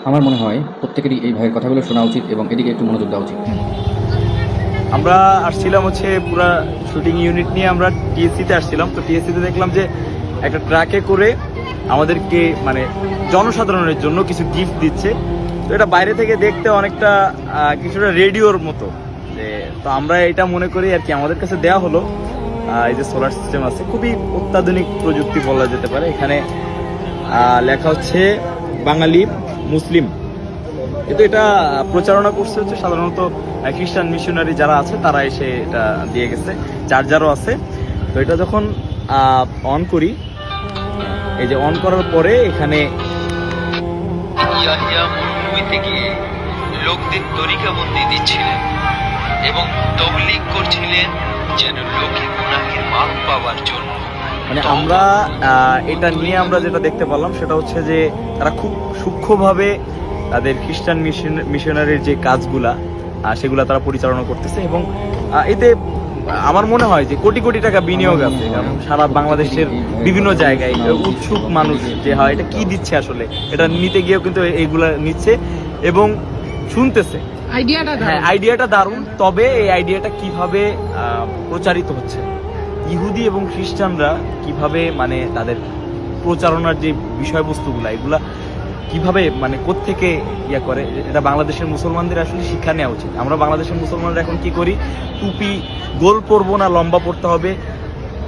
আমার মনে হয় প্রত্যেকেরই এই ভাইয়ের কথাগুলো শোনা উচিত এবং এদিকে একটু মনোযোগ দেওয়া উচিত। আমরা আসছিলাম হচ্ছে পুরা শুটিং ইউনিট নিয়ে আমরা টিএসসিতে আসছিলাম। তো টিএসসিতে দেখলাম যে একটা ট্রাকে করে আমাদেরকে মানে জনসাধারণের জন্য কিছু গিফট দিচ্ছে। তো এটা বাইরে থেকে দেখতে অনেকটা কিছুটা রেডিওর মতো। তো আমরা এটা মনে করি আর কি আমাদের কাছে দেয়া হলো এই যে সোলার সিস্টেম আছে, খুবই অত্যাধুনিক প্রযুক্তি বলা যেতে পারে। এখানে লেখা হচ্ছে বাঙালি মুসলিম, কিন্তু এটা প্রচারণা করছে হচ্ছে সাধারণত খ্রিস্টান মিশনারি যারা আছে তারা এসে এটা দিয়ে গেছে। চার্জারও আছে। তো এটা যখন অন করি, এই যে অন করার পরে এখানে ইয়াহিয়া মরুভূমিতে গিয়ে লোকদের তরিকাবন্দি দিচ্ছিলেন এবং তবলিগ করছিলেন যেন লোকে গুনাহের মাফ পাওয়ার জন্য। মানে আমরা এটা নিয়ে আমরা যেটা দেখতে পারলাম সেটা হচ্ছে যে তারা খুব সূক্ষ্মভাবে তাদের খ্রিস্টান মিশনারির যে কাজগুলা সেগুলা তারা পরিচালনা করতেছে এবং এতে আমার মনে হয় যে কোটি কোটি টাকা বিনিয়োগ আছে। কারণ সারা বাংলাদেশের বিভিন্ন জায়গায় উৎসুক মানুষ যে হয় এটা কি দিচ্ছে আসলে, এটা নিতে গিয়েও কিন্তু এইগুলা নিচ্ছে এবং শুনতেছে। হ্যাঁ, আইডিয়াটা দারুণ। তবে এই আইডিয়াটা কিভাবে প্রচারিত হচ্ছে, ইহুদি এবং খ্রিস্টানরা কিভাবে মানে তাদের প্রচারণার যে বিষয়বস্তুগুলা এগুলা কিভাবে মানে কোত্থেকে ইয়া করে, এটা বাংলাদেশের মুসলমানদের আসলে শিক্ষা নেওয়া উচিত। আমরা বাংলাদেশের মুসলমানরা এখন কি করি, টুপি গোল পরবো না লম্বা পরতে হবে,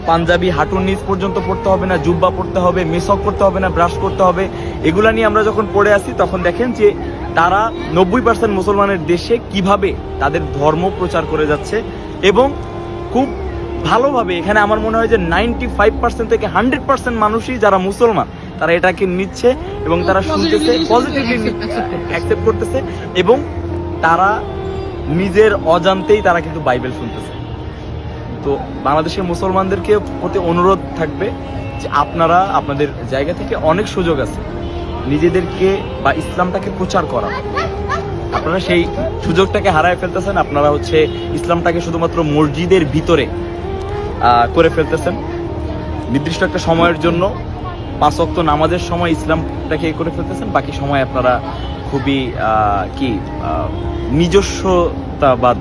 পাঞ্জাবি হাঁটুর নিচ পর্যন্ত পড়তে হবে না, জুব্বা পড়তে হবে, মেসক করতে হবে না, ব্রাশ করতে হবে, এগুলা নিয়ে আমরা যখন পড়ে আসি তখন দেখেন যে তারা 90% মুসলমানের দেশে কিভাবে তাদের ধর্ম প্রচার করে যাচ্ছে এবং খুব ভালোভাবে। এখানে আমার মনে হয় যে 95% থেকে 100% মানুষই যারা মুসলমান তারা এটাকে নিচ্ছে এবং তারা শুনতেছে, পজিটিভলি অ্যাকসেপ্ট করতেছে এবং তারা নিজের অজান্তেই তারা কিন্তু বাইবেল শুনতেছে। তো বাংলাদেশের মুসলমানদেরকে প্রতি অনুরোধ থাকবে যে আপনারা আপনাদের জায়গা থেকে অনেক সুযোগ আছে নিজেদেরকে বা ইসলামটাকে প্রচার করা। আপনারা সেই সুযোগটাকে হারায় ফেলতেছেন। আপনারা হচ্ছে ইসলামটাকে শুধুমাত্র মসজিদের ভিতরে করে ফেলতেছেন নির্দিষ্ট একটা সময়ের জন্য। 5 ওয়াক্ত নামাজের সময় ইসলামটাকে করে ফেলতেছেন, বাকি সময় আপনারা খুবই নিজস্বতাবাদ